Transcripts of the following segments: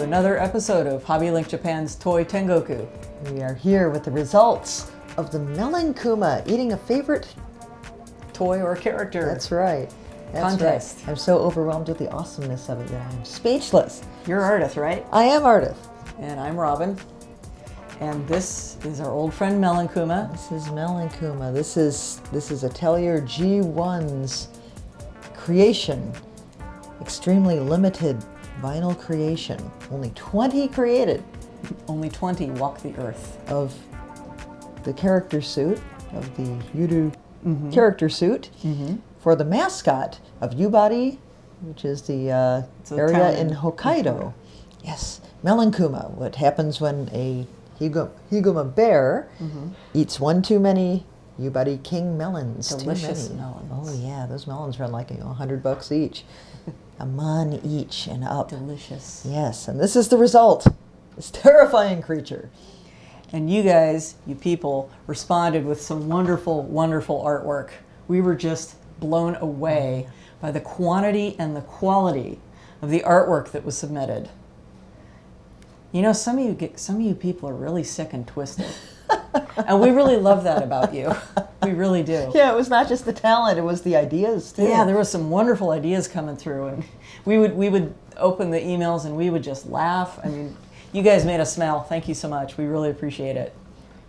another episode of Hobbylink Japan's Toy Tengoku. We are here with the results of the Melon Kuma eating a favorite toy or character. That's right. Contest. Right. I'm so overwhelmed with the awesomeness of it that I'm speechless. You're Ardith, right? I am Ardith. And I'm Robin. And this is our old friend Melon Kuma. This is Melon Kuma. This is Atelier G1's creation. Extremely limited vinyl creation. Only 20 created. Only 20 walk the earth. Of the character suit, of the Yuru character suit, for the mascot of Yubari, which is the area in Hokkaido. Yes, Melon Kuma. What happens when a Higuma bear eats one too many Yubari king melons. Delicious too many. melons. Oh yeah, those melons run like $100 each. A mon each and up. Delicious. Yes, and this is the result. This terrifying creature. And you guys, you people, responded with some wonderful, wonderful artwork. We were just blown away by the quantity and the quality of the artwork that was submitted. You know, some of you people are really sick and twisted. And we really love that about you. We really do. Yeah, it was not just the talent, it was the ideas too. Yeah, there were some wonderful ideas coming through, and we would open the emails and we would just laugh. I mean, you guys made us smile. Thank you so much. We really appreciate it.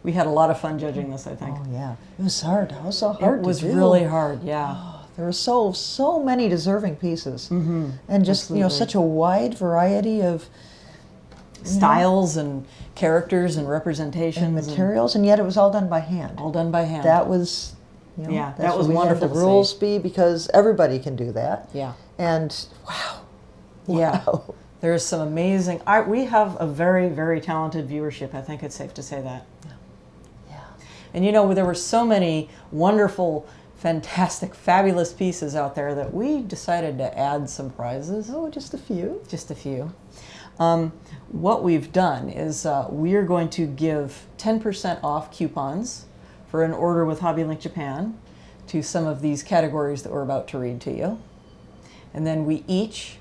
We had a lot of fun judging this, I think. Oh yeah, it was hard. It was so hard. It was really hard. Yeah. Oh, there were so many deserving pieces, and just Absolutely. such a wide variety of styles and characters and representations and materials, and yet it was all done by hand. All done by hand. That was, yeah, that's that was what we wonderful had the to rules see. be, because everybody can do that. Yeah. And wow. Yeah. There's some amazing art. We have a very, very talented viewership. I think it's safe to say that. Yeah. And you know, there were so many wonderful, fantastic, fabulous pieces out there that we decided to add some prizes. Oh, just a few. Just a few. What we've done is we are going to give 10% off coupons for an order with Hobbylink Japan to some of these categories that we're about to read to you. And then we each,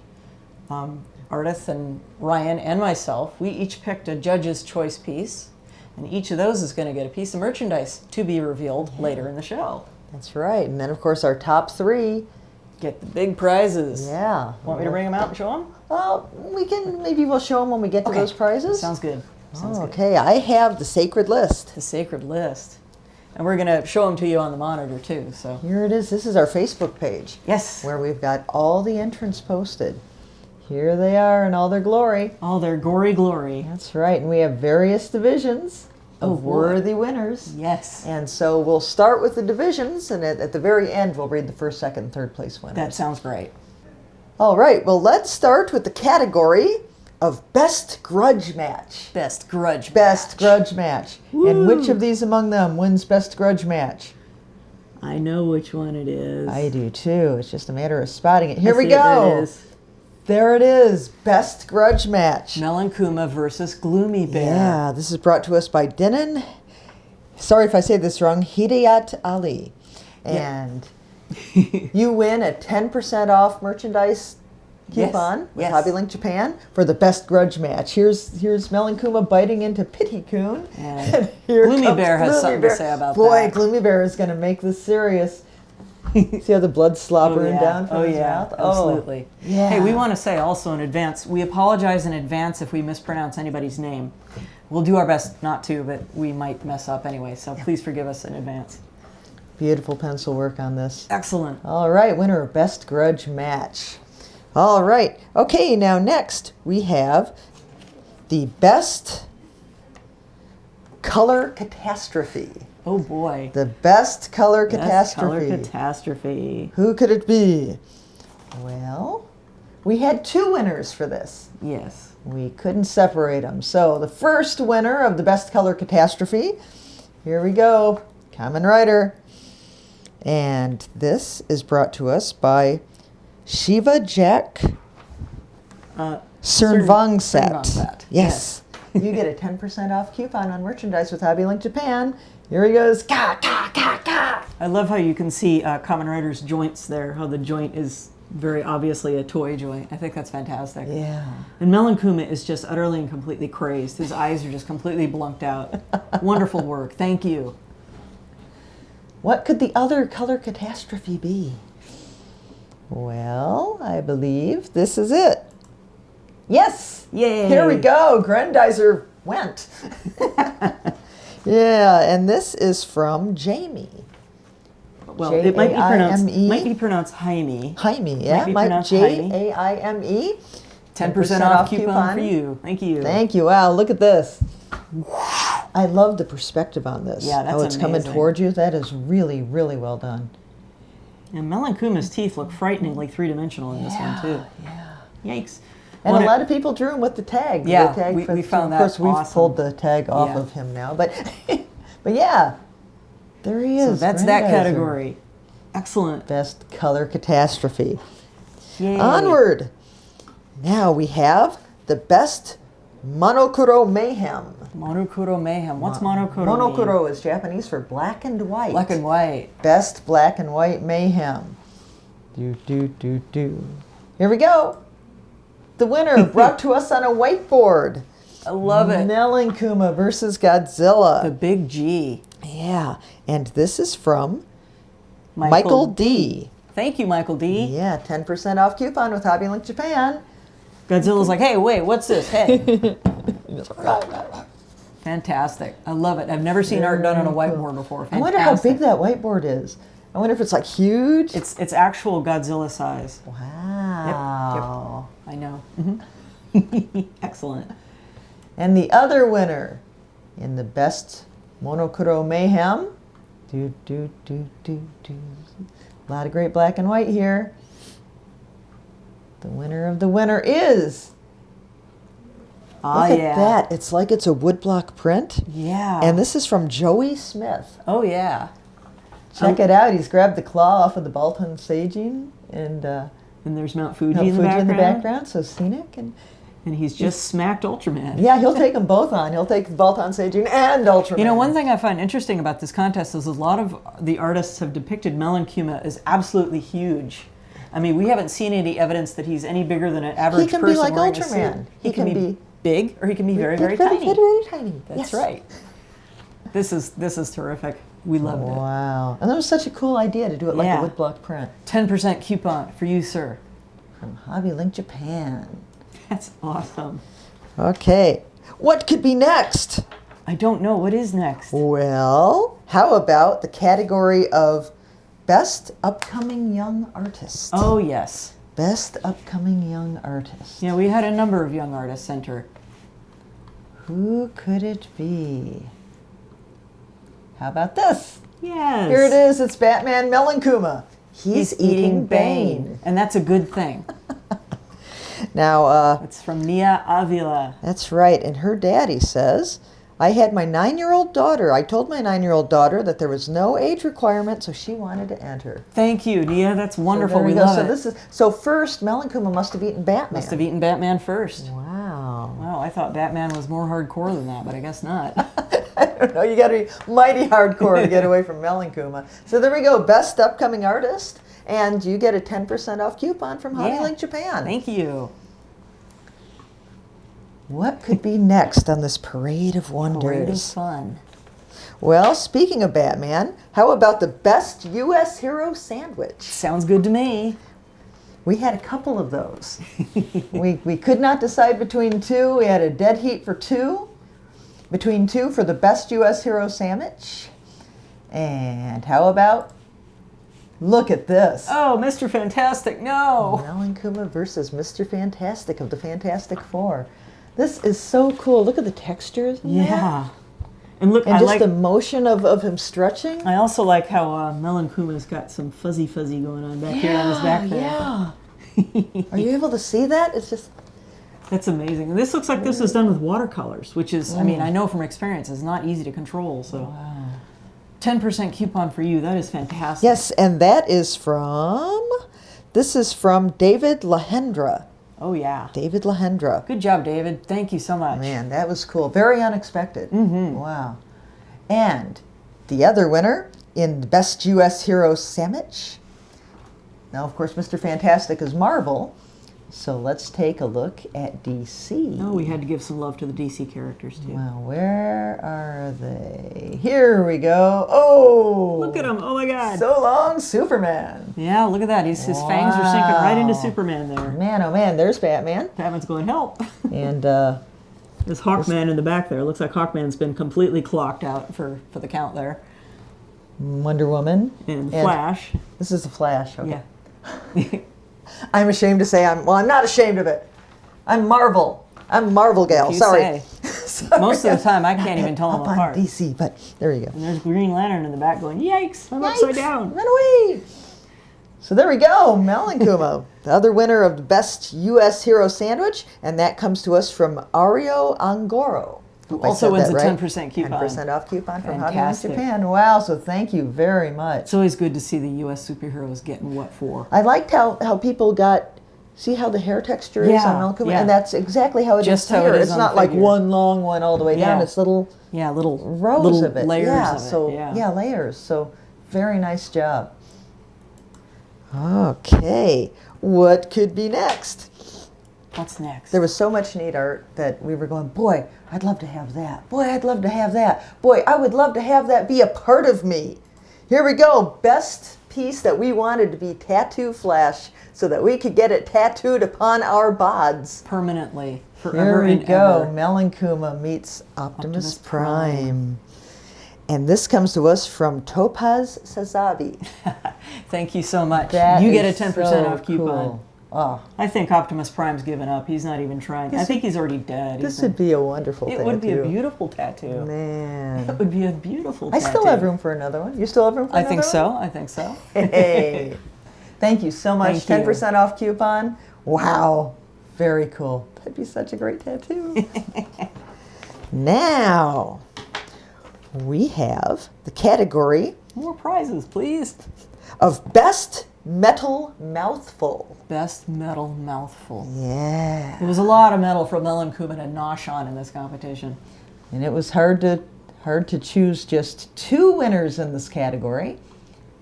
Ardith and Ryan and myself, we each picked a judge's choice piece, and each of those is going to get a piece of merchandise to be revealed later in the show. That's right. And then, of course, our top three get the big prizes. Yeah. Want me to bring them out and show them? Maybe we'll show them when we get to those prizes. Sounds good. Sounds good. Okay, I have the sacred list. The sacred list. And we're going to show them to you on the monitor too. So here it is. This is our Facebook page. Yes. Where we've got all the entrants posted. Here they are in all their glory. All their gory glory. That's right. And we have various divisions of worthy winners. Yes. And so we'll start with the divisions, and at the very end we'll read the first, second, and third place winners. That sounds great. All right. Well, let's start with the category of Best Grudge Match. Best Grudge Match. Best Grudge Match. Woo. And which of these among them wins Best Grudge Match? I know which one it is. I do too. It's just a matter of spotting it. Here we There go. it is. There it is. Best Grudge Match. Melon Kuma versus Gloomy Bear. Yeah, this is brought to us by Denon. Sorry if I say this wrong. Hidayat Ali. And you win a 10% off merchandise coupon with Hobbylink Japan for the Best Grudge Match. Here's Melon Kuma biting into Pitti-kun. And here Gloomy Bear has something to say about that. Boy, Gloomy Bear is going to make this serious. See how the blood's slobbering down from his mouth? Absolutely. Yeah. Hey, we want to say also in advance, we apologize in advance if we mispronounce anybody's name. We'll do our best not to, but we might mess up anyway, so please forgive us in advance. Beautiful pencil work on this. Excellent. All right, winner of Best Grudge Match. All right. Okay, now next we have the Best Color Catastrophe. Oh boy. The Best Color Best Catastrophe. Color Catastrophe. Who could it be? Well, we had two winners for this. Yes. We couldn't separate them. So the first winner of the Best Color Catastrophe, here we go, Kamen Rider. And this is brought to us by Shiva Jack Cernvangsat. Yes. You get a 10% off coupon on merchandise with Hobbylink Japan. Here he goes. Ka, ka, ka, ka. I love how you can see Kamen Rider's joints there, how the joint is very obviously a toy joint. I think that's fantastic. Yeah. And Melon Kuma is just utterly and completely crazed. His eyes are just completely blunked out. Wonderful work. Thank you. What could the other color catastrophe be? Well, I believe this is it. Yes! Yay! Here we go. Grandizer went. Yeah, and this is from Jamie. Well, it might be pronounced Jaime. Jaime, yeah. Jaime. 10% off coupon for you. Thank you. Thank you. Wow, look at this. I love the perspective on this. Yeah, that's how it's coming amazing. towards you. That is really, really well done. And Melon Kuma's teeth look frighteningly three-dimensional in this one, too. Yeah. Yikes. And a lot of people drew him with the tag. Yeah, the tag we found that Of course, we've pulled the tag off of him now. But yeah, there he is. So that's that category. Excellent. Best color catastrophe. Yay. Onward. Now we have the best Monokuro mayhem. Monokuro mayhem. What's Monokuro? Monokuro is Japanese for black and white. Black and white. Best black and white mayhem. Here we go. The winner brought to us on a whiteboard. I love it. Melon Kuma versus Godzilla. The big G. Yeah, and this is from Michael D. Thank you, Michael D. Yeah, 10% off coupon with Hobbylink Japan. Godzilla's like, hey, wait, what's this? Hey. Fantastic. I love it. I've never seen art done on a whiteboard before. Fantastic. I wonder how big that whiteboard is. I wonder if it's like huge. It's actual Godzilla size. Wow. Yep. I know. Mm-hmm. Excellent. And the other winner in the best Monokuro mayhem. A lot of great black and white here. The winner of the winner is. Look at that. It's like it's a woodblock print. Yeah. And this is from Joey Smith. Oh, yeah. Check it out. He's grabbed the claw off of the Balton Saging. And there's Mount Fuji in the background. So scenic. And he's just smacked Ultraman. Yeah, he'll take them both on. He'll take Balton Saging and Ultraman. You know, one thing I find interesting about this contest is a lot of the artists have depicted Melon Kuma as absolutely huge. I mean, we haven't seen any evidence that he's any bigger than an average person. He can be like wearing Ultraman. He can be big, or he can be very, very tiny. Very tiny. That's right. This is terrific. We loved it. Wow. And that was such a cool idea to do it like a woodblock print. 10% coupon for you, sir. From Hobbylink Japan. That's awesome. Okay. What could be next? I don't know. What is next? Well, how about the category of Best Upcoming Young Artist? Oh, yes. Best Upcoming Young Artist. Yeah, we had a number of young artists enter. Who could it be? How about this? Yes. Here it is. It's Batman Melon Kuma. He's eating Bane. And that's a good thing. Now, it's from Nia Avila. That's right. And her daddy says, I had my 9-year-old daughter. I told my 9-year-old daughter that there was no age requirement, so she wanted to enter. Thank you, Nia. That's wonderful. So we love it. So first, Melon Kuma must have eaten Batman. Must have eaten Batman first. Wow. Wow, I thought Batman was more hardcore than that, but I guess not. I don't know. You got to be mighty hardcore to get away from Melon Kuma. So there we go. Best Upcoming Artist. And you get a 10% off coupon from Hobbylink Japan. Thank you. What could be next on this parade of wonders? Parade of fun. Well, speaking of Batman, how about the best U.S. hero sandwich? Sounds good to me. We had a couple of those. we could not decide between two. We had a dead heat for two. Between two for the best U.S. hero sandwich. And how about, look at this. Oh, Mr. Fantastic, no. Melon Kuma versus Mr. Fantastic of the Fantastic Four. This is so cool. Look at the textures in Yeah. there. And look, And just the motion of him stretching. I also like how Melon Kuma's got some fuzzy going on back here on his background. Yeah. Are you able to see that? It's just... That's amazing. And this looks like this is done with watercolors, which is, I mean, I know from experience, is not easy to control. So, 10% coupon for you. That is fantastic. Yes, and that is from, this is from David Lahendra. Oh, yeah. David Lahendra. Good job, David. Thank you so much. Man, that was cool. Very unexpected. Mm-hmm. Wow. And the other winner in Best U.S. Hero Sandwich Now, of course, Mr. Fantastic is Marvel. So let's take a look at DC. Oh, we had to give some love to the DC characters, too. Well, where are they? Here we go. Oh! Look at him. Oh, my God. So long, Superman. Yeah, look at that. His fangs are sinking right into Superman there. Man, oh man, there's Batman. Batman's going, help. And there's Hawkman in the back there. Looks like Hawkman's been completely clocked out for the count there. Wonder Woman. And Flash. This is the Flash, okay. Yeah. I'm ashamed to say I'm not ashamed of it. I'm Marvel. I'm Marvel gal. Sorry. Sorry. Most of the time, I can't even tell them apart. DC, but there you go. And there's Green Lantern in the back going, yikes, I'm upside down. Run away. So there we go, Melon Kuma, the other winner of the Best U.S. Hero Sandwich, and that comes to us from Ario Angoro. Who also wins a 10% coupon. 10% off coupon from Hobbylink Fantastic. Japan. Wow, so thank you very much. It's always good to see the U.S. superheroes getting what for. I liked how people got, see how the hair texture is on Melon Kuma? Yeah. And that's exactly how it Just is how here. it is It's on not the like figure. one long one all the way down. It's little rows of it. Layers yeah, of it. so, yeah, layers. So very nice job. Okay, what could be next? What's next? There was so much neat art that we were going, boy, I'd love to have that. Boy, I'd love to have that. Boy, I would love to have that be a part of me. Here we go. Best piece that we wanted to be Tattoo Flash so that we could get it tattooed upon our bods. Permanently. Here Forever we and go. ever. Melon Kuma meets Optimus Prime. Prime. And this comes to us from Topaz Sazabi. Thank you so much. That you get a is 10% so off coupon. cool. Oh, I think Optimus Prime's given up. He's not even trying. I think he's already dead. this would be a wonderful tattoo. It would be a beautiful tattoo. Man. It would be a beautiful I tattoo. still have room for another one. You still have room for another I think one? so. I think so. Hey. Thank you so much. Thank you. 10% off coupon. Wow. Very cool. That'd be such a great tattoo. Now, we have the category More prizes, please. of Best Metal Mouthful. Best metal mouthful. Yeah. There was a lot of metal for Melon Kuma to nosh on in this competition. And it was hard to choose just 2 winners in this category.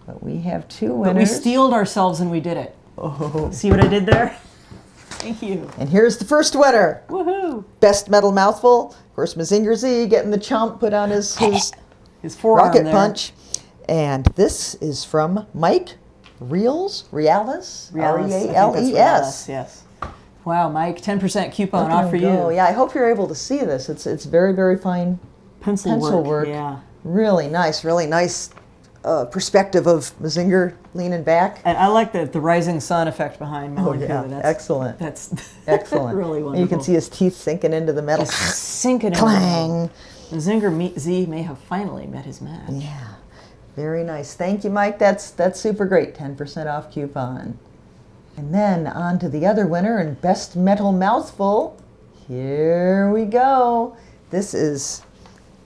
But we have 2 winners. But we steeled ourselves and we did it. Oh. See what I did there? Thank you. And here's the first winner. Woohoo! Best Metal Mouthful. Of course, Mazinger Z getting the chomp put on his His forearm rocket there. punch. And this is from Mike Reales? Realis, I think that's R-E-A-L-E-S. Realis, yes. Wow, Mike, 10% coupon Look off at for him you. go. Yeah, I hope you're able to see this. It's very, very fine Pencil work. Yeah. Really nice perspective of Mazinger leaning back. And I like the rising sun effect behind Melon yeah, Kuma. excellent. That's Excellent. really wonderful. And you can see his teeth sinking into the metal. Just sinking in. Clang. Mazinger Z may have finally met his match. Yeah, very nice. Thank you, Mike. That's super great. 10% off coupon. And then on to the other winner and Best Metal Mouthful. Here we go. This is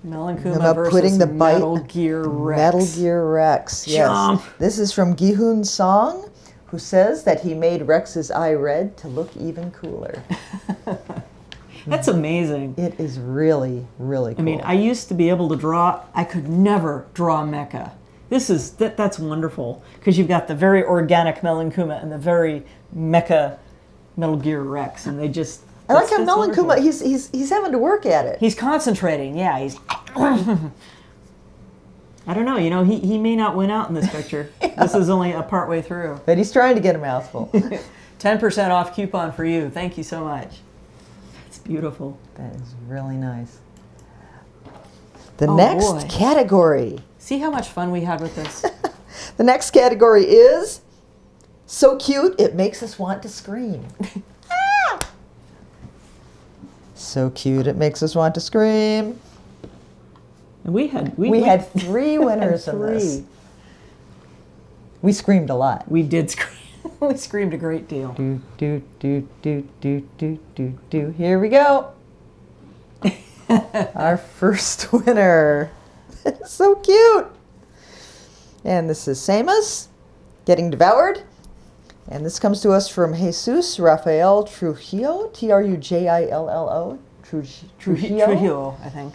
Melon Kuma versus putting the Metal bite. Gear Rex. Metal Gear Rex. Yes. Chomp. This is from Gihun Song, who says that he made Rex's eye red to look even cooler. That's amazing. It is really, really cool. I mean, I used to be able to draw. I could never draw mecha. That's wonderful because you've got the very organic Melon Kuma and the very mecha Metal Gear Rex, and they just. I like how Melon Kuma, he's having to work at it. He's concentrating. Yeah, he's. I don't know. You know, he may not win out in this picture. Yeah. This is only a part way through. But he's trying to get a mouthful. 10% off coupon for you. Thank you so much. It's beautiful. That is really nice. The next category. See how much fun we had with this? The next category is so cute it makes us want to scream. So cute it makes us want to scream. And we had 3 winners in this. We screamed a lot. We did scream. We screamed a great deal. Do do do do do do do do. Here we go. Our first winner. So cute. And this is Samus getting devoured. And this comes to us from Jesus Rafael Trujillo, Trujillo. Trujillo, I think.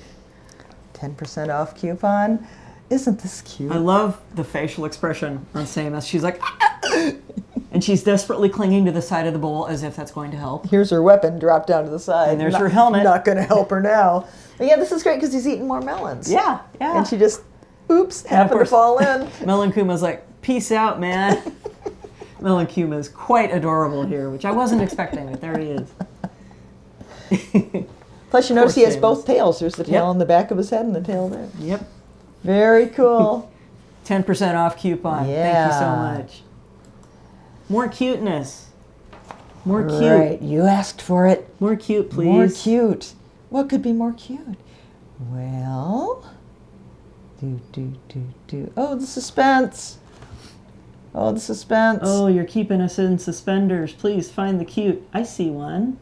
10% off coupon. Isn't this cute? I love the facial expression on Samus. She's like, And she's desperately clinging to the side of the bowl as if that's going to help. Here's her weapon dropped down to the side. And there's her helmet. Not going to help her now. But yeah, this is great because he's eating more melons. Yeah, yeah. And she just, oops, happened to fall in. Melon Kuma's like, peace out, man. Melon Kuma is quite adorable here, which I wasn't expecting, but there he is. Plus, you notice he has both tails. There's the tail on the back of his head and the tail there. Yep. Very cool. 10% off coupon. Yeah. Thank you so much. More cuteness. More cute. Right. You asked for it. More cute, please. More cute. What could be more cute? Well, Oh, the suspense. Oh, the suspense. Oh, you're keeping us in suspenders. Please find the cute. I see one.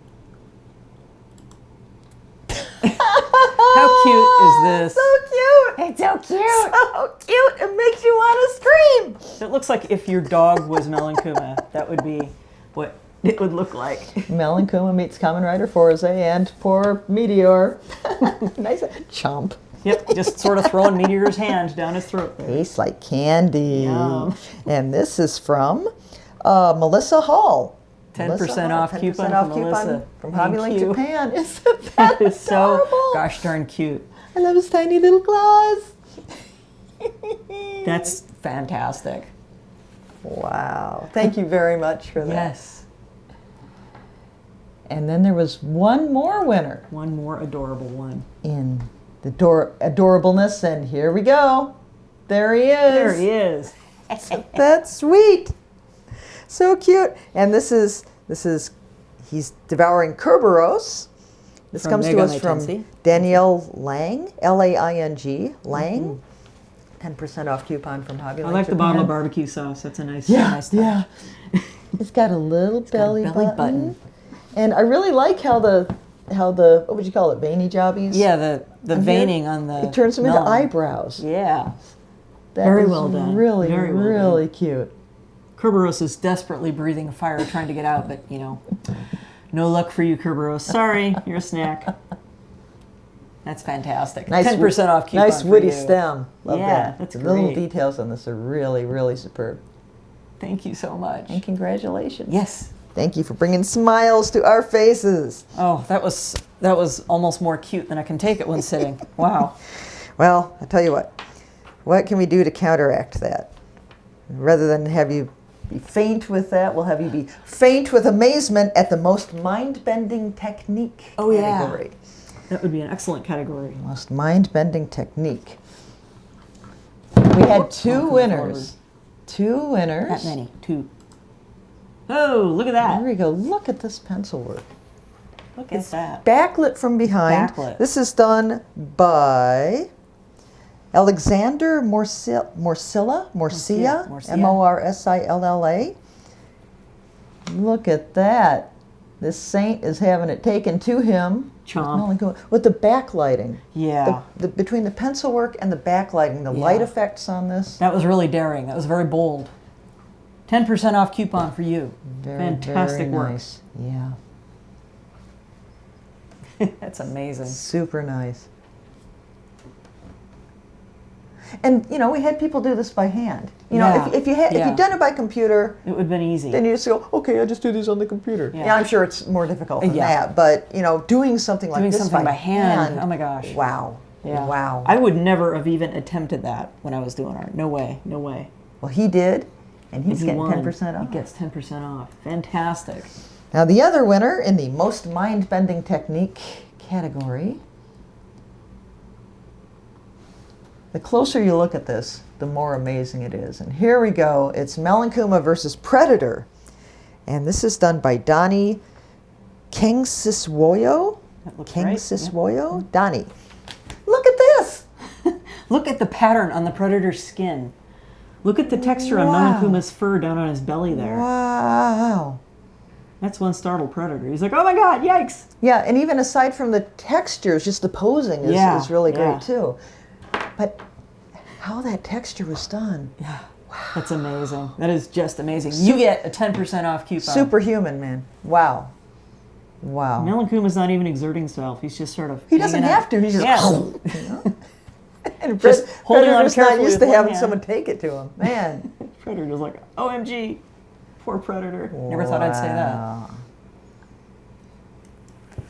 How cute is this? So cute. It's so cute. So cute. It makes you want to scream. It looks like if your dog was Melon Kuma, that would be what it would look like. Melon Kuma meets Kamen Rider Forze and poor Meteor. Nice chomp. Yep, just sort of throwing Meteor's hand down his throat there. Tastes like candy. Yum. And this is from Melissa Hall. 10% off 10% coupon off from coupon Melissa. from Thank Hobbylink you. Japan. Isn't that It's so adorable? gosh darn cute. I love his tiny little claws. That's fantastic. Wow. Thank you very much for that. Yes. And then there was one more winner One more adorable one. in the adorableness, and here we go. There he is. There he is. That's sweet. So cute. And this is he's devouring Kerberos. This From comes to Mega us from Tensei. Danielle Lang, Laing, Lang. 10% off coupon from Hobbylink. I like the Japan. bottle of barbecue sauce. That's a nice, Yeah, nice touch. yeah. It's got a little belly, belly button. button. And I really like how the what would you call it, veiny jobbies? Yeah, the veining on the It turns them into melon. eyebrows. Yeah. That Very is well done. Really, Very well really cute. Kerberos is desperately breathing fire trying to get out, but you know, no luck for you, Kerberos. Sorry, you're a snack. That's fantastic. 10% off coupon Nice for woody you. stem. Love Yeah, that. that's The little great. details on this are really, really superb. Thank you so much. And congratulations. Yes. Thank you for bringing smiles to our faces. Oh, that was almost more cute than I can take it when sitting. Wow. Well, I tell you what can we do to counteract that? Rather than have you be faint with that, we'll have you be faint with amazement at the most mind-bending technique category. That would be an excellent category. Most mind-bending technique. We had two winners. Two winners. That many. Two. Oh, look at that. There we go. Look at this pencil work. Look at that. Backlit from behind. Backlit. This is done by Alexander Morcilla, Morsilla, Morsilla. Look at that. This saint is having it taken to him. Chomp. With the backlighting. Yeah. Between the pencil work and the backlighting, the light effects on this. That was really daring. That was very bold. 10% off coupon for you. Very, Fantastic very work. nice. Yeah. That's amazing. Super nice. And you know, we had people do this by hand. You know, if you'd done it by computer, it would have been easy. then you just go, okay, I just do these on the computer. Yeah. Yeah, I'm sure it's more difficult than that, but you know, doing something like this by hand. Oh my gosh. Wow. Yeah. Wow. I would never have even attempted that when I was doing art. No way. No way. Well, he did, and he's He getting won. 10% off. He gets 10% off. Fantastic. Now, the other winner in the most mind-bending technique category. The closer you look at this, the more amazing it is. And here we go. It's Melon Kuma versus Predator. And this is done by Donnie Kengsiswoyo. That looks Kengsiswoyo? right. Donnie. Look at this. Look at the pattern on the predator's skin. Look at the texture on Wow. Monokuma's fur down on his belly there. Wow. That's one startled predator. He's like, oh my god, yikes. Yeah, and even aside from the textures, just the posing is really great too. But how that texture was done. Yeah. That's amazing. That is just amazing. You get a 10% off coupon. Superhuman, man. Wow. Wow. Melon Kuma's not even exerting himself. He's just sort of. He doesn't hanging out. have to. He's just. Yeah. You know? And Just holding on Predator's not carefully used with to one having hand. someone take it to him. Man. Predator's like, OMG. Poor Predator. Never thought I'd say that. Wow.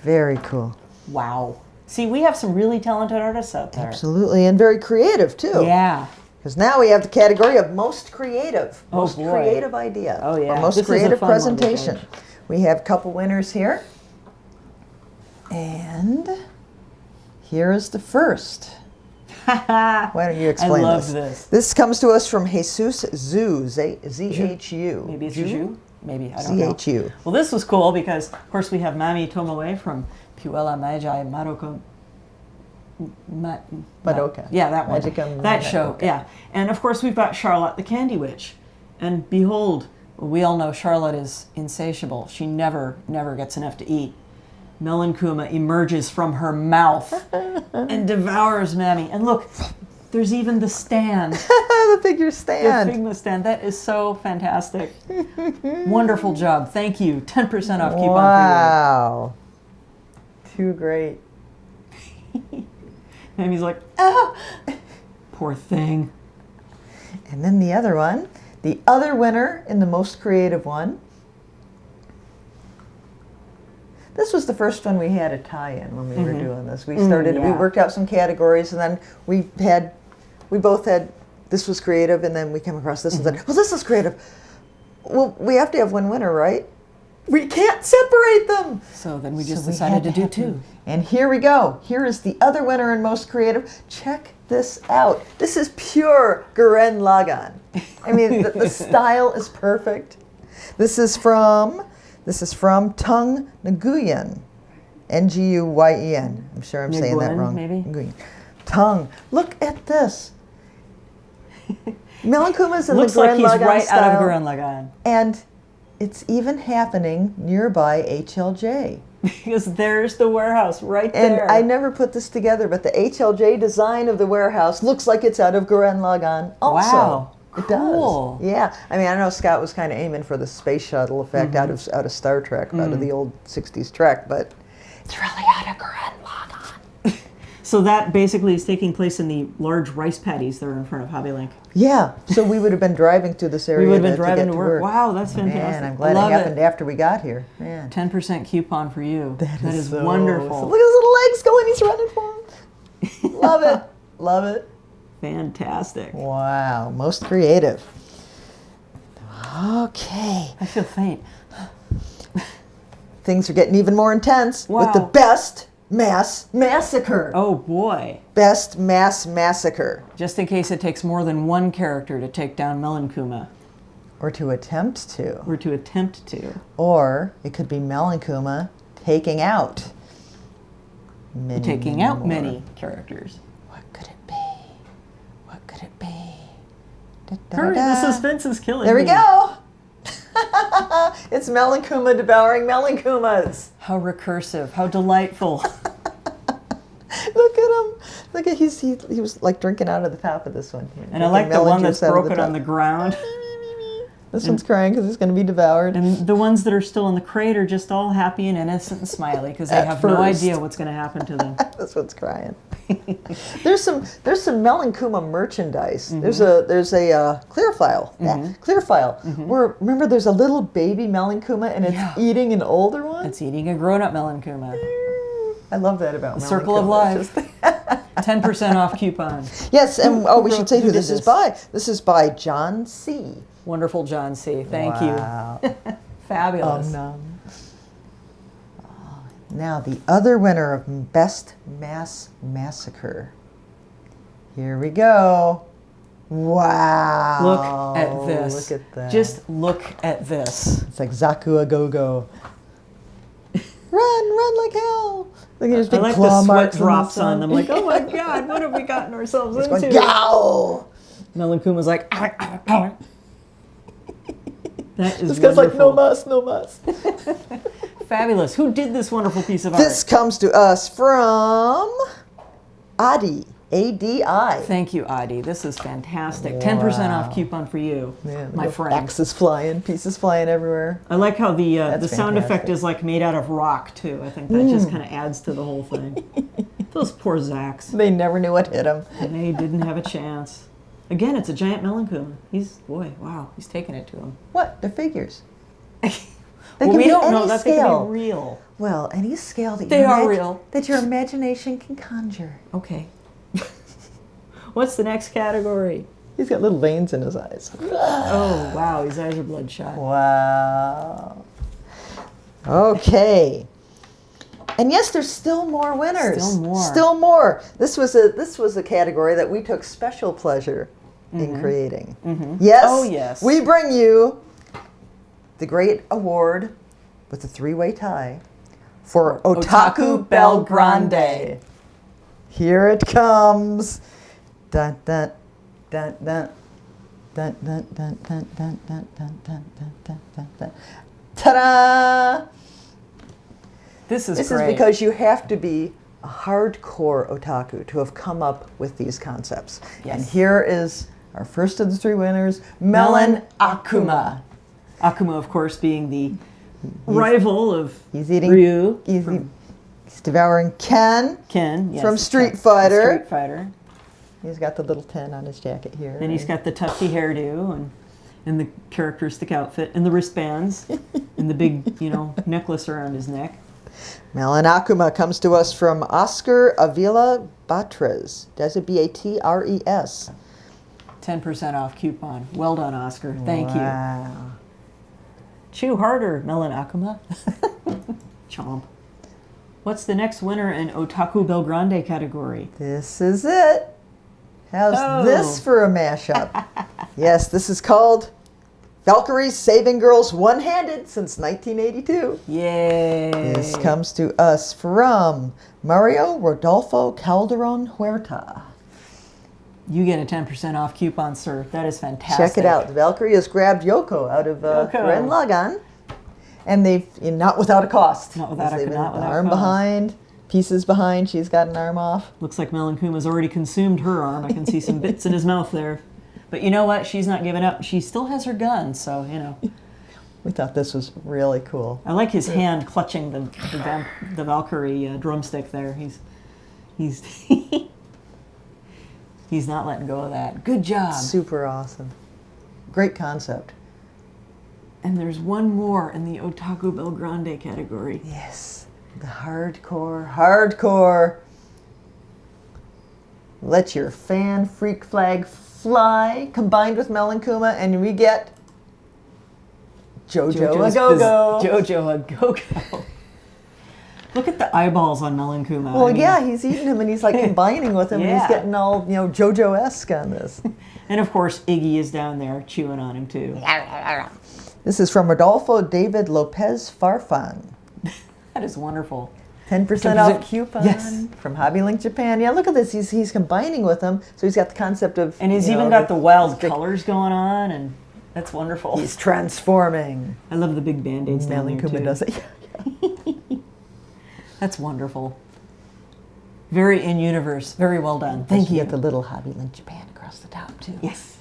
Very cool. Wow. See, we have some really talented artists out there. Absolutely, and very creative too. Yeah. Because now we have the category of most creative. Oh, most boy. creative idea. Oh, yeah. Or most This is a creative fun one to presentation. judge. We have a couple winners here. And here is the first. Why don't you explain I this? love this. This comes to us from Jesus Zhu, Z-H-U. Maybe it's Zhu? Maybe, I don't know. Z-H-U. Well, this was cool because, of course, we have Mami Tomoe from Puella Magi Madoka. Madoka. Yeah, that one. Magica That show, Madoka. yeah. And, of course, we've got Charlotte the Candy Witch. And behold, we all know Charlotte is insatiable. She never gets enough to eat. Melon Kuma emerges from her mouth and devours Mami. And look, there's even the stand. The figure stand. The Figma stand. That is so fantastic. Wonderful job. Thank you. 10% off coupon Wow. Too great. for you. And he's like, ah! Poor thing. And then the other one, the other winner in the most creative one. This was the first one we had a tie-in when we were doing this. We started, we yeah. worked out some categories, and then we both had, this was creative, and then we came across this and said, well, this is creative. Well, we have to have one winner, right? We can't separate them. So then we just So we decided had to do have two. them. And here we go. Here is the other winner in most creative. Check this out. This is pure Gurren Lagann. I mean, the style is perfect. This is from Tung Nguyen. Nguyen. I'm sure I'm saying that Nguyen, wrong. maybe? Nguyen. Tung. Look at this. Melon Kuma's in Looks the Gurren like he's Lagann right style. out of Gurren Lagann. And it's even happening nearby HLJ. Because there's the warehouse right And there. I never put this together, but the HLJ design of the warehouse looks like it's out of Gurren Lagann also. Wow. It Cool. does. Yeah. I mean, I know Scott was kind of aiming for the space shuttle effect out of Star Trek, out of the old 60s Trek, but it's really out of Gurren Lagann. So that basically is taking place in the large rice paddies that are in front of Hobbylink. Yeah. So we would have been driving through this area We would have been to driving get to work. Wow, that's fantastic. Man, I'm glad Love it happened after we got here. Man. 10% coupon for you. That is so- wonderful. So look at his little legs going. He's running for him. Love it. Love it. Fantastic. Wow. Most creative. Okay. I feel faint. Things are getting even more intense with the Wow. best mass massacre. Oh boy. Best mass massacre. Just in case it takes more than one character to take down Melon Kuma. Or to attempt to. Or to attempt to. Or it could be Melon Kuma taking out many, Taking out more. many characters. What could it be? What could it be? Hurry, the Da-da-da. suspense is killing There we me. go. It's Melon Kuma devouring Melon Kumas. How recursive. How delightful. Look at him. Look at he was like drinking out of the top of this one. And I like the one that's broken on the ground. This one's crying because it's going to be devoured. And the ones that are still in the crate are just all happy and innocent and smiley because they At have no first. idea what's going to happen to them. This one's crying. There's some Melon Kuma merchandise. There's a clear file. Clear file. Where remember there's a little baby Melon Kuma and it's eating an older one. It's eating a grown-up Melon Kuma. I love that about The Melon circle of Kuma. life. It's 10% off coupon. Yes, and we should say who did this is by. This is by John C. Wonderful John C. Thank Wow. you. Fabulous. Now the other winner of Best Mass Massacre. Here we go. Wow. Look at this. Look at that. Just look at this. It's like Zaku a go-go. Run like hell. Look at his I big like claw the sweat marks drops on on the them. Like, oh my God, what have we gotten ourselves It's going, into? yow! Melon Kuma's like, "Ah, ah, ah." That is This guy's like, no wonderful. muss. Fabulous. Who did this wonderful piece of This art? comes to us from Adi, A-D-I. Thank you, Adi. This is fantastic. 10% off coupon for you, Man, my the friend. axes flying, pieces flying everywhere. I like how the That's sound effect fantastic. is like made out of rock too. I think that just kind of adds to the whole thing. Those poor Zacks. They never knew what hit them. They didn't have a chance. Again, it's a giant Melon Kuma. Wow, he's taking it to him. What? They're figures. Well, we don't know. That's going to be real. Well, any scale that they are real. That your imagination can conjure. Okay. What's the next category? He's got little veins in his eyes. Oh, wow. His eyes are bloodshot. Wow. Okay. And yes, there's still more winners. Still more. Still more. This was a category that we took special pleasure in creating. Yes. Oh, yes. We bring you the great award with the three-way tie for Otaku Belgrande. Here it comes. Dun, dun, dun, dun. Dun, dun, dun, dun, dun, dun, dun, dun, dun, dun, dun. Ta-da! This is great. Because you have to be a hardcore otaku to have come up with these concepts. Yes. And here is our first of the three winners, Melon Kuma. Akuma, of course, being the rival of Ryu. He's devouring Ken. Ken, yes. From Street Fighter. Street Fighter. He's got the little 10 on his jacket here. And he's got the tufty hairdo and the characteristic outfit and the wristbands and the big, necklace around his neck. Melon Kuma comes to us from Oscar Avila Batres. That's a Batres. 10% off coupon. Well done, Oscar. Thank you. Wow. Chew harder, Melon Kuma. Chomp. What's the next winner in Otaku Belgrande category? This is it. How's this for a mashup? Yes, this is called Valkyries Saving Girls One-Handed since 1982. Yay! This comes to us from Mario Rodolfo Calderon Huerta. You get a 10% off coupon, sir. That is fantastic. Check it out. Valkyrie has grabbed Yoko out of Ren Lagann. And they've, not without a cost. Not without a cost. Arm behind, pieces behind. She's got an arm off. Looks like Melon Kuma's already consumed her arm. I can see some bits in his mouth there. But you know what? She's not giving up. She still has her gun, so, We thought this was really cool. I like his hand clutching the Valkyrie drumstick there. He's he's not letting go of that. Good job. Super awesome. Great concept. And there's one more in the Otaku Belgrande category. Yes. The hardcore. Let your fan freak flag fly, combined with Melon Kuma, and we get Jojo a Go-Go. Jojo a Go-Go. Look at the eyeballs on Melon Kuma. Well, he's eating him, and he's like combining with him, and he's getting all, Jojo-esque on this. And of course, Iggy is down there chewing on him too. This is from Rodolfo David Lopez Farfan. That is wonderful. 10% off coupon from Hobbylink Japan. Yeah, look at this. He's combining with them, so he's got the concept of... And he's even got the wild colors going on, and that's wonderful. He's transforming. I love the big Band-Aids down there, Kuma too. does it. That's wonderful. Very in-universe. Very well done. Thank you. You get the little Hobbylink Japan across the top, too. Yes.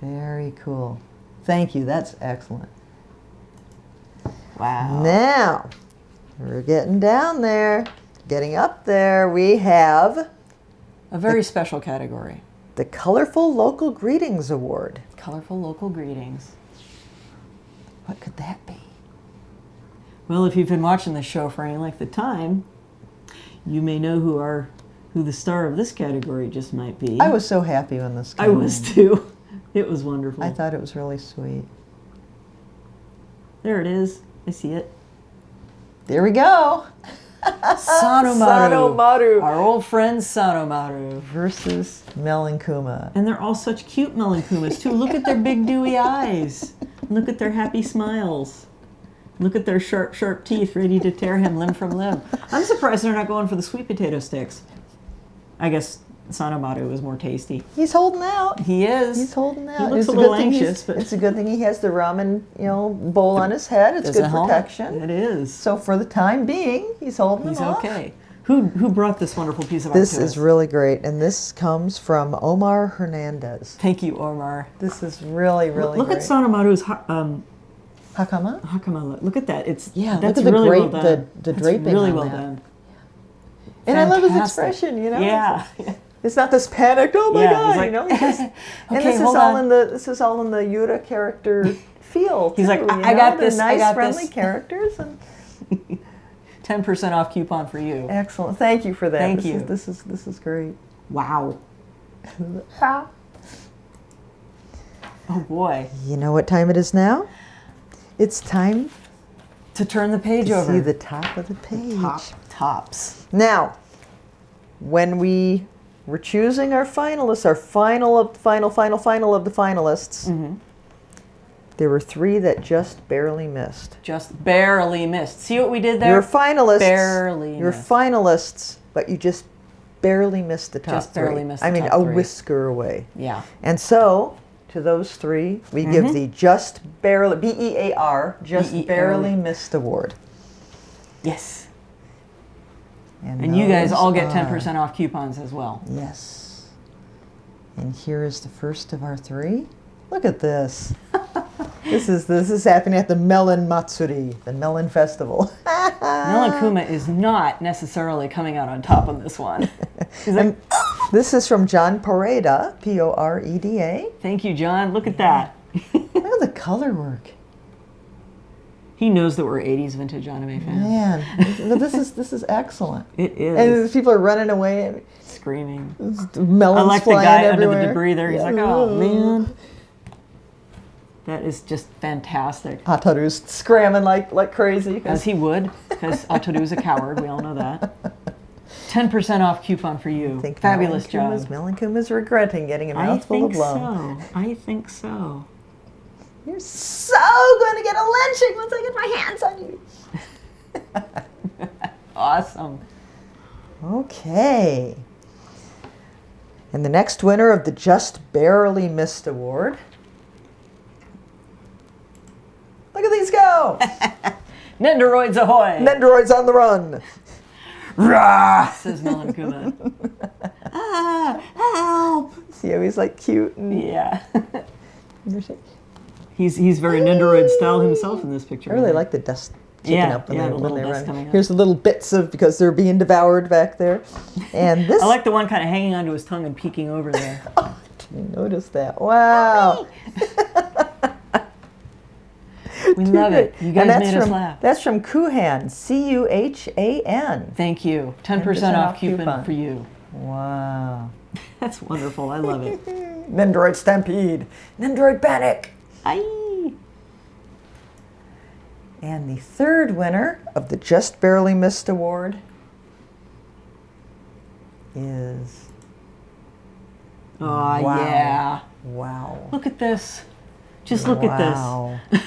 Very cool. Thank you. That's excellent. Wow. Now, we're getting down there. Getting up there, we have... A very special category. The Colorful Local Greetings Award. Colorful Local Greetings. What could that be? Well, if you've been watching the show for any length of time, you may know who the star of this category just might be. I was so happy when this came I was too. It was wonderful. I thought it was really sweet. There it is. I see it. There we go. Sanomaru. Our old friend Sanomaru. Versus Melon Kuma. And they're all such cute Melon Kumas, too. Look at their big dewy eyes. Look at their happy smiles. Look at their sharp, sharp teeth ready to tear him limb from limb. I'm surprised they're not going for the sweet potato sticks. I guess Sanomaru is more tasty. He's holding out. He is. He's holding out. He looks a little anxious, but it's a good thing he has the ramen, bowl on his head. It's good protection. It is. So for the time being, he's holding He's off. okay. Who brought this wonderful piece of art to us? This is really great, and this comes from Omar Hernandez. Thank you, Omar. This is really, really Look great. at Sanomaru's Hakama? Hakama. Look at that. That's look at really the well done. the draping really on well that. done. And I love his Fantastic. expression, Yeah. It's not this panicked, oh my God, like, you know. And okay, this is all in the Yura character feel. He's too, like, you I know? got They're this. nice, I got friendly this. characters, and 10% off coupon for you. excellent. Thank you for that. Thank this you. This is great. Wow. Oh boy. You know what time it is now? It's time To turn the page to over. see the top of the page. Tops. Now, when we were choosing our finalists, our final of the finalists, there were 3 that just barely missed. Just barely missed. See what we did there? You're finalists. Barely You're missed. finalists, but you just barely missed the top Just 3. barely missed the I mean, top a 3. whisker away. Yeah. And so, to those 3, we give the just barely, BEAR, just BEAR. barely missed award. Yes. And you guys those all get are- 10% off coupons as well. Yes. And here is the first of our 3. Look at this. This is happening at the Melon Matsuri, the Melon Festival. Melon Kuma is not necessarily coming out on top on this one. He's like, This is from John Poreda, Poreda. thank you, John. Look at that. Look at the color work. He knows that we're 80s vintage anime fans. Man, but this is excellent. It is. And people are running away. Screaming. Melons I like the flying guy everywhere. under the debris there. He's like, oh, man. That is just fantastic. Hataru's scramming like crazy. As he would, because Otaku's a coward. We all know that. 10% off coupon for you. I think Fabulous job. Melon Kuma's regretting getting a mouthful of love. I think so. You're so going to get a lynching once I get my hands on you. Awesome. Okay. And the next winner of the Just Barely Missed Award. Look at these go! Nendoroids ahoy! Nendoroids on the run. Rah! Says Melon Kuma. Help! See how he's like cute and Yeah. He's very Nendoroid style himself in this picture. I really like the dust kicking Yeah, up when yeah, they, the when little they dust run. coming up. Here's the little bits of because they're being devoured back there. And this I like the one kind of hanging onto his tongue and peeking over there. Oh, didn't notice that. Wow. We love it. You guys made us laugh. That's from Kuhan, Cuhan. Thank you. 10% off coupon for you. Wow. That's wonderful. I love it. Nendoroid Stampede. Nendoroid Panic. Aye. And the third winner of the Just Barely Missed Award is... Oh, Wow. yeah. Wow. Look at this. Just look at this.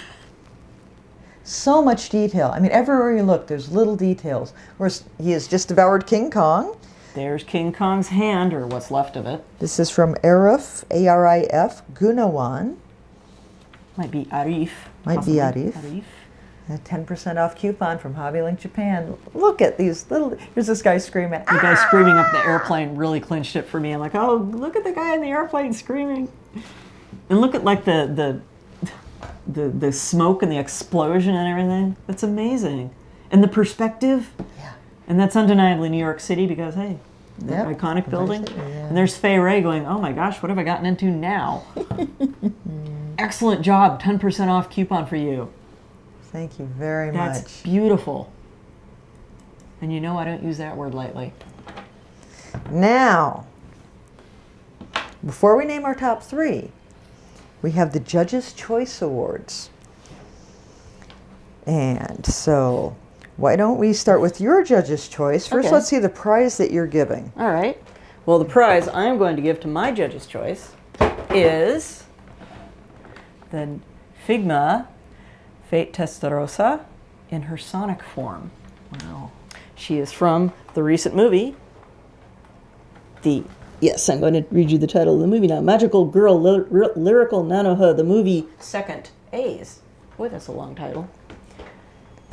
So much detail. I mean, everywhere you look, there's little details. Of course, he has just devoured King Kong. There's King Kong's hand, or what's left of it. This is from Arif, A-R-I-F, Gunawan. Might be Arif. Might be possibly. Arif. A 10% off coupon from Hobbylink Japan. Look at these little... Here's this guy screaming. The guy screaming up in the airplane really clinched it for me. I'm like, oh, look at the guy in the airplane screaming. And look at like the smoke and the explosion and everything. That's amazing. And the perspective. Yeah. And that's undeniably New York City because, hey, the Yep. iconic building. Yeah. And there's Fay Ray going, oh my gosh, what have I gotten into now? Excellent job. 10% off coupon for you. Thank you very That's much. beautiful. And you know I don't use that word lightly. Now, before we name our top 3, we have the Judges' Choice Awards. And so, why don't we start with your Judges' Choice? First, Okay. let's see the prize that you're giving. All right. Well, the prize I'm going to give to my judge's choice is the Figma Fate Testarossa in her sonic form. Wow. She is from the recent movie, yes, I'm going to read you the title of the movie now. Magical Girl Lyrical Nanoha, the movie Second A's. Boy, that's a long title.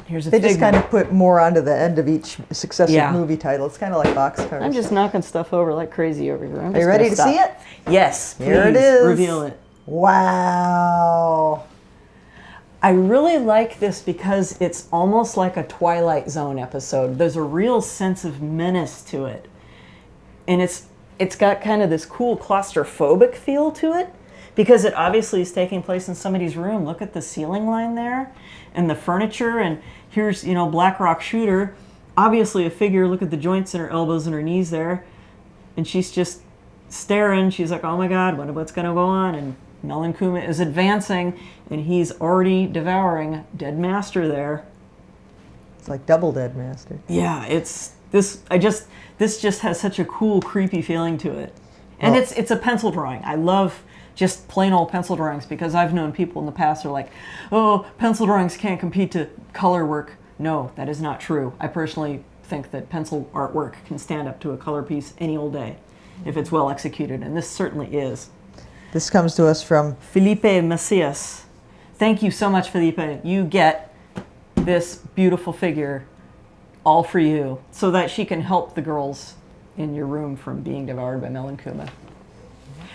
Here's a They just Figma. kind of put more onto the end of each successive Yeah. movie title. It's kind of like boxcars. I'm just knocking stuff over like crazy over here. Are you ready to see it? Yes. Here it please, is. Reveal it. Wow. I really like this because it's almost like a Twilight Zone episode. There's a real sense of menace to it. And it's it's got kind of this cool claustrophobic feel to it because it obviously is taking place in somebody's room. Look at the ceiling line there and the furniture, and here's, you know, Black Rock Shooter, obviously a figure. Look at the joints in her elbows and her knees there, and she's just staring. She's like, oh my god, what's gonna go on? And Melon Kuma is advancing, and he's already devouring Dead Master there. It's like double Dead Master. Yeah, it's this just has such a cool, creepy feeling to it. And it's a pencil drawing. I love just plain old pencil drawings because I've known people in the past who are like, oh, pencil drawings can't compete to color work. No, that is not true. I personally think that pencil artwork can stand up to a color piece any old day if it's well executed, and this certainly is. This comes to us from Felipe Macias. Thank you so much, Felipe. You get this beautiful figure all for you so that she can help the girls in your room from being devoured by Melon Kuma.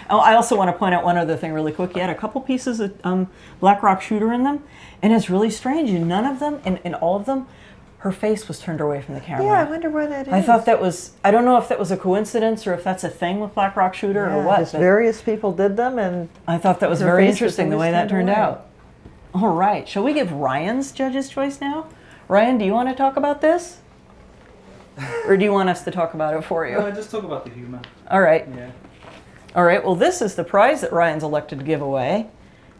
Oh, I also want to point out one other thing really quick. You had a couple pieces of Black Rock Shooter in them, and it's really strange. In none of them, in all of them, her face was turned away from the camera. Yeah, I wonder why that is. I thought that was, I don't know if that was a coincidence or if that's a thing with Black Rock Shooter or what. Various people did them, and I thought that was very interesting the way that turned out. All right, shall we give Ryan's judge's choice now? Ryan, do you want to talk about this? Or do you want us to talk about it for you? No, just talk about the humor. All right. Yeah. All right, well, this is the prize that Ryan's elected to give away.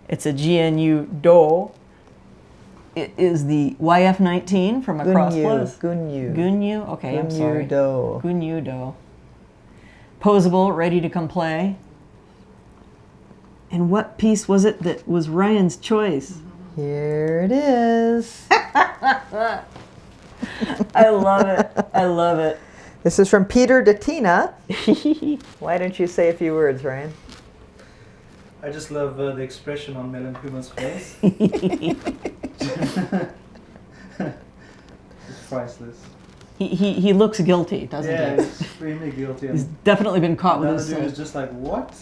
It's a GNU Do. It is the YF19 from Macross Plus. Gunyu? Okay, I'm sorry. Gunyu Do. Posable, ready to come play. And what piece was it that was Ryan's choice? Here it is. I love it. I love it. This is from Peter Datina. Why don't you say a few words, Ryan? I just love the expression on Melon Kuma's face. It's priceless. He looks guilty, doesn't he? Yeah, he's extremely guilty. He's definitely been caught with this. this. The other dude is just like, what?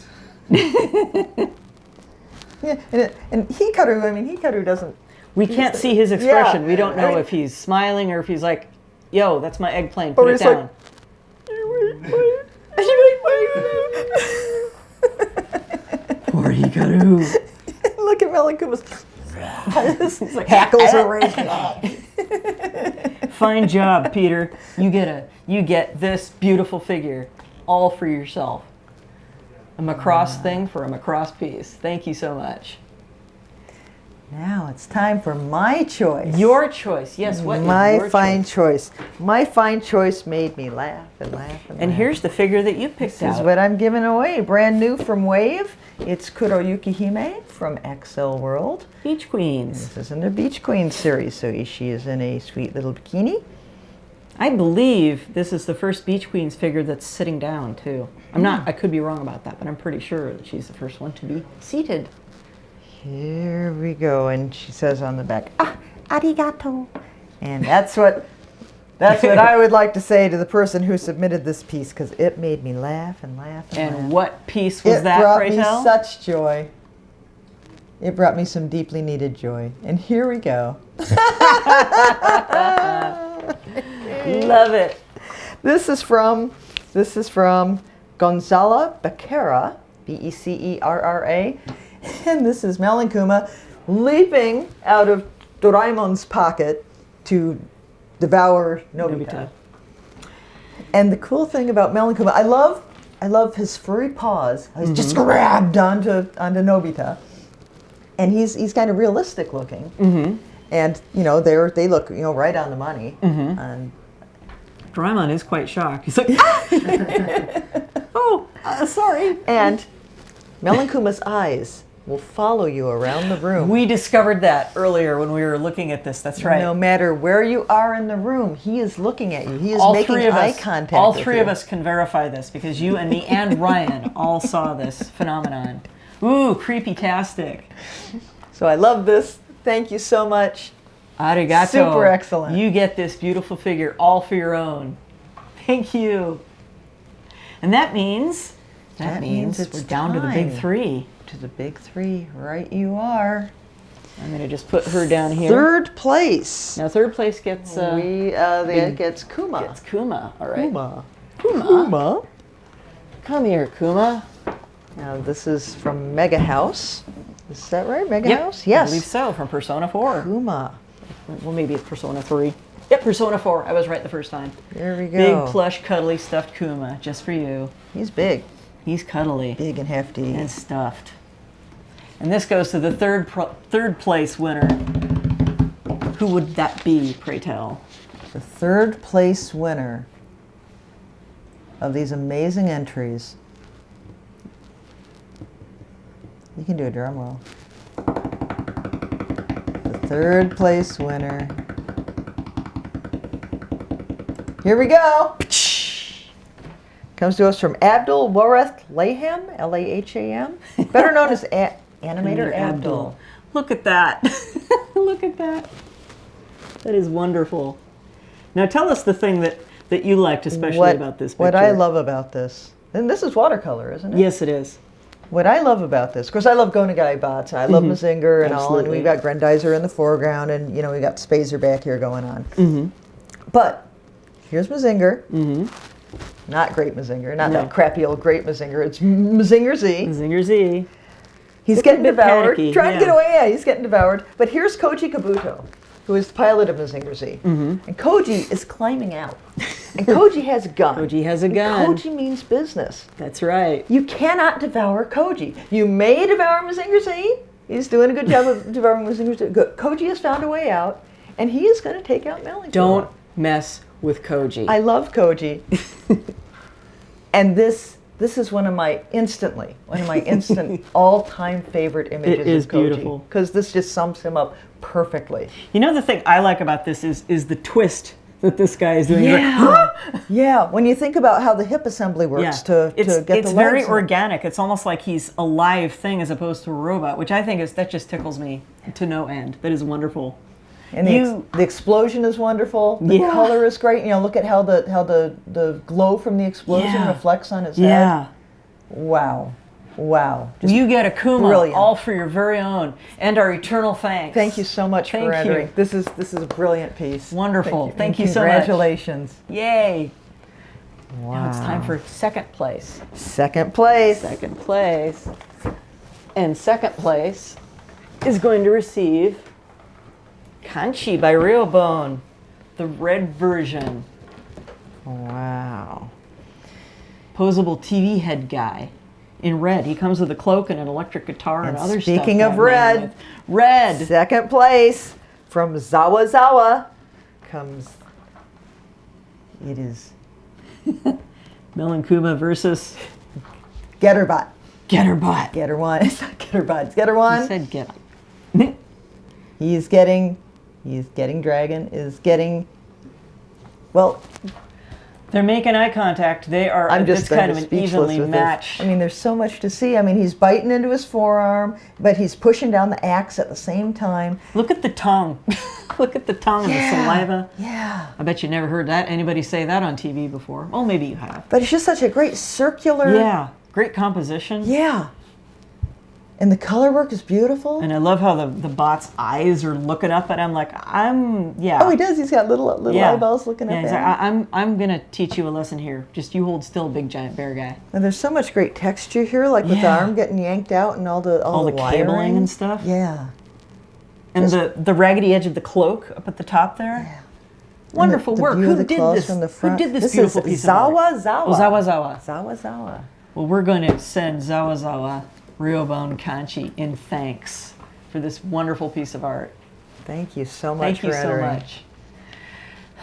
Yeah, and Hikaru, I mean, Hikaru doesn't... We can't see his expression. Yeah, we don't know if he's smiling or if he's like, yo, that's my eggplant, put it down. Like, Poor Hikaru. Look at Melon Kuma's like, hackles are raising. Fine job, Peter. You get this beautiful figure all for yourself. A Macross thing for a Macross piece. Thank you so much. Now it's time for my choice. Your choice. Yes, what is my your fine choice? My fine choice made me laugh and laugh and And laugh. here's the figure that you picked out. This is what I'm giving away. Brand new from Wave. It's Kuroyukihime from Accel World. Beach Queens. This is in the Beach Queens series, so she is in a sweet little bikini. I believe this is the first Beach Queens figure that's sitting down, too. I could be wrong about that, but I'm pretty sure that she's the first one to be seated. Here we go, and she says on the back, arigato. And that's what I would like to say to the person who submitted this piece, because it made me laugh and laugh and laugh. And what piece was that, pray tell? It brought me such joy. It brought me some deeply needed joy. And here we go. Love it. This is from Gonzala Becerra, Becerra. And this is Melon Kuma leaping out of Doraemon's pocket to devour Nobita. And the cool thing about Melon Kuma, I love his furry paws. He's just grabbed onto Nobita, and he's kind of realistic looking. And they look right on the money. And Doraemon is quite shocked. He's like, oh, sorry. And Melon Kuma's eyes will follow you around the room. We discovered that earlier when we were looking at this. That's right. No matter where you are in the room, he is looking at you. He is making eye contact. All three of us can verify this because you and me and Ryan all saw this phenomenon. Ooh, creepy-tastic. So I love this. Thank you so much. Arigato. Super excellent. You get this beautiful figure all for your own. Thank you. And that means it's we're down to the big three. To the big three, right you are. I'm going to just put her down here. Third place. Now third place gets gets Kuma. Gets Kuma, all right. Kuma. Come here, Kuma. Now this is from MegaHouse. Is that right? MegaHouse? Yep, Yes. I believe so, from Persona 4. Kuma. Well, maybe it's Persona 3. Yep, Persona 4. I was right the first time. There we go. Big, plush, cuddly, stuffed Kuma, just for you. He's big. He's cuddly. Big and hefty. And stuffed. And this goes to the third place winner. Who would that be, pray tell? The third place winner of these amazing entries. You can do a drum roll. The third place winner. Here we go. Comes to us from Abdul Wareth Laham, L-A-H-A-M, better known as Animator Abdul. Look at that. Look at that. That is wonderful. Now tell us the thing that you liked especially about this picture. What I love about this, and this is watercolor, isn't it? Yes, it is. What I love about this, of course, I love Gonagai bots. I love Mazinger and all, and we've got Grendizer in the foreground, and you know we got Spazer back here going on. But here's Mazinger. Not great Mazinger, not that crappy old great Mazinger. It's Mazinger Z. Mazinger Z. He's getting devoured, panicky, trying to get away. Yeah, he's getting devoured. But here's Koji Kabuto, who is the pilot of Mazinger Z. And Koji is climbing out. And Koji has a gun. Koji has a gun. And Koji means business. That's right. You cannot devour Koji. You may devour Mazinger Z. He's doing a good job of devouring Mazinger Z. Koji has found a way out, and he is going to take out Melon Kuma. Don't mess with Koji. I love Koji. And this is one of my instant all-time favorite images It is of Koji. beautiful. Because this just sums him up perfectly. You know the thing I like about this is the twist that this guy is doing. Yeah. Yeah. When you think about how the hip assembly works to get the legs. It's very organic. It's almost like he's a live thing as opposed to a robot, which I think that just tickles me to no end. That is wonderful. And the explosion is wonderful. The color is great. You know, look at how the glow from the explosion reflects on his head. Yeah. Wow. Wow. Just you get a Kuma brilliant. all for your very own, and our eternal thanks. Thank you so much for entering. This is a brilliant piece. Wonderful. Thank you so much. Congratulations. Yay. Wow. Now it's time for second place. Second place. Second place. And second place is going to receive Kanchi by Ryobone, the red version. Wow. Posable TV head guy in red. He comes with a cloak and an electric guitar and other stuff. Speaking of red, second place from Zawa Zawa comes. It is Melon Kuma versus Getterbot. Getterbot. Getter one. It's not Getterbot. It's Getter one. He said get. He's getting dragon. Is getting. Well. They're making eye contact. They are. I'm just it's kind of an evenly with matched. this. I mean, there's so much to see. I mean, he's biting into his forearm, but he's pushing down the axe at the same time. Look at the tongue. Look at the tongue and the saliva. Yeah. I bet you never heard anybody say that on TV before. Oh, maybe you have. But it's just such a great circular. Yeah. Great composition. Yeah. And the color work is beautiful. And I love how the bot's eyes are looking up at him like, Oh, he does. He's got little eyeballs looking up at him. I'm going to teach you a lesson here. Just you hold still, big giant bear guy. And there's so much great texture here, like with the arm getting yanked out and all the cabling and stuff. Yeah. And the raggedy edge of the cloak up at the top there. Yeah. Wonderful work. Who did this? From the front. Who did this beautiful piece of art? Zawa. Oh, Zawa. Zawa Zawa. Well, we're going to send Zawa Ryobone Kanchi in thanks for this wonderful piece of art. Thank you so much for entering. Thank you so much.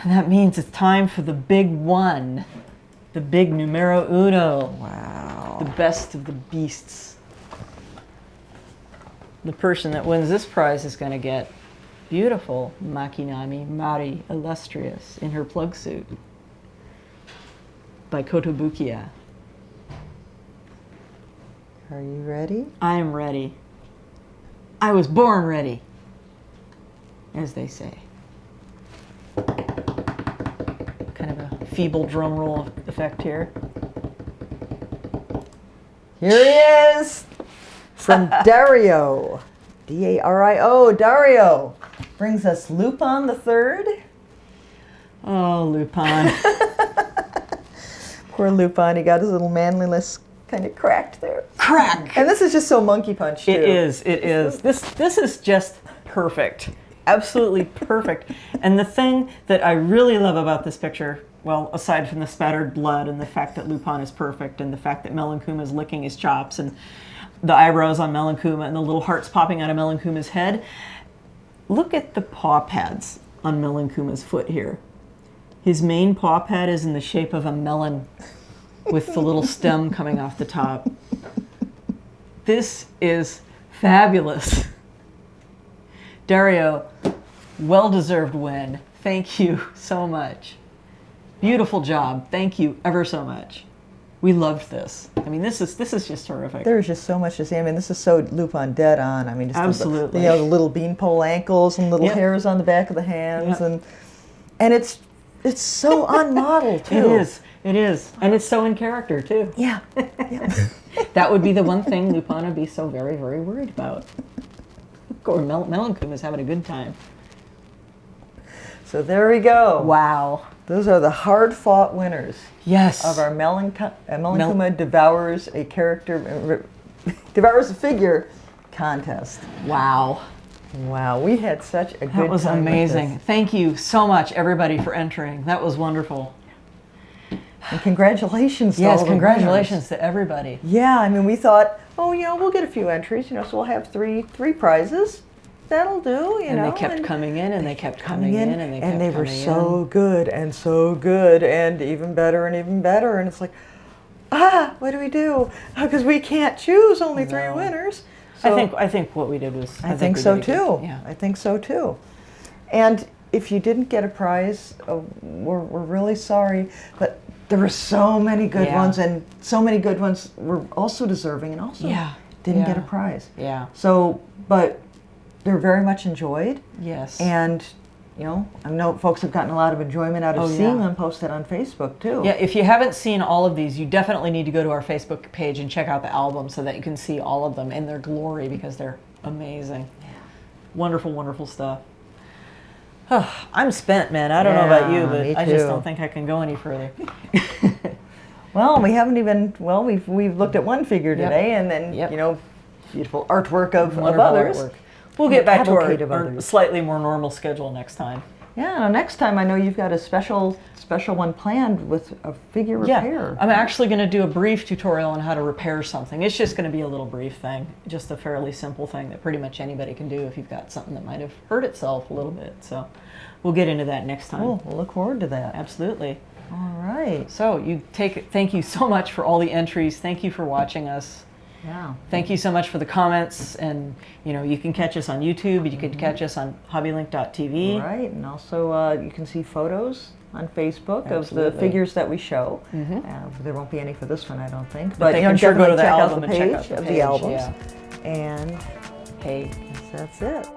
And that means it's time for the big one, the big numero uno. Wow. The best of the beasts. The person that wins this prize is going to get beautiful Makinami Mari Illustrious in her plug suit by Kotobukiya. Are you ready? I am ready. I was born ready, as they say. Kind of a feeble drum roll effect here. Here he is from Dario. D-A-R-I-O, Dario. Brings us Lupin the Third. Oh, Lupin. Poor Lupin, he got his little manliness kind of cracked there. Crack! And this is just so Monkey Punch, too. It is, it is. This is just perfect. Absolutely perfect. And the thing that I really love about this picture, well, aside from the spattered blood and the fact that Lupin is perfect and the fact that Melon Kuma is licking his chops and the eyebrows on Melon Kuma and the little hearts popping out of Melon Kuma's head, look at the paw pads on Melon Kuma's foot here. His main paw pad is in the shape of a melon with the little stem coming off the top. This is fabulous. Dario, well-deserved win. Thank you so much. Beautiful job. Thank you ever so much. We loved this. I mean, this is just terrific. There's just so much to see. I mean, this is so Lupin dead on. I mean, just absolutely. The little beanpole ankles and little hairs on the back of the hands, and it's so unmodeled too. It is. It is, and it's so in character too. Yeah. That would be the one thing Lupin would be so very, very worried about. Or Melon Kuma is having a good time. So there we go. Wow. Those are the hard-fought winners. Yes. Of our Melon Kuma devours a character, devours a figure contest. Wow. Wow, we had such a good time. That was amazing. Thank you so much, everybody, for entering. That was wonderful. And congratulations to all the congratulations to everybody. Yeah, I mean, we thought, oh, we'll get a few entries, so we'll have three prizes. That'll do, and they kept coming in, and they kept coming in, and they were so good, and even better, and it's like, what do we do? Because we can't choose only 3 winners. So I think what we did was. I think so too. Yeah. I think so too. And if you didn't get a prize, we're really sorry, but there were so many good ones, and so many good ones were also deserving, and also didn't get a prize. Yeah. So, but they're very much enjoyed. Yes. And, I know folks have gotten a lot of enjoyment out of seeing them posted on Facebook, too. Yeah, if you haven't seen all of these, you definitely need to go to our Facebook page and check out the album so that you can see all of them in their glory, because they're amazing. Yeah. Wonderful, wonderful stuff. I'm spent, man. I don't know about you, but I just don't think I can go any further. Well, we haven't even, we've looked at one figure today, and then, beautiful artwork of others. Artwork. We'll get back to our slightly more normal schedule next time. Yeah, next time I know you've got a special one planned with a figure repair. I'm actually going to do a brief tutorial on how to repair something. It's just going to be a little brief thing, just a fairly simple thing that pretty much anybody can do if you've got something that might have hurt itself a little bit. So we'll get into that next time. Cool. We'll look forward to that. Absolutely. All right. So thank you so much for all the entries. Thank you for watching us. Yeah. Thank you so much for the comments, and you can catch us on YouTube. You can catch us on hobbylink.tv. Right, and also you can see photos on Facebook of the figures that we show. There won't be any for this one, I don't think. But they can sure go to the album and check out the page of the albums. Yeah. And hey, that's it.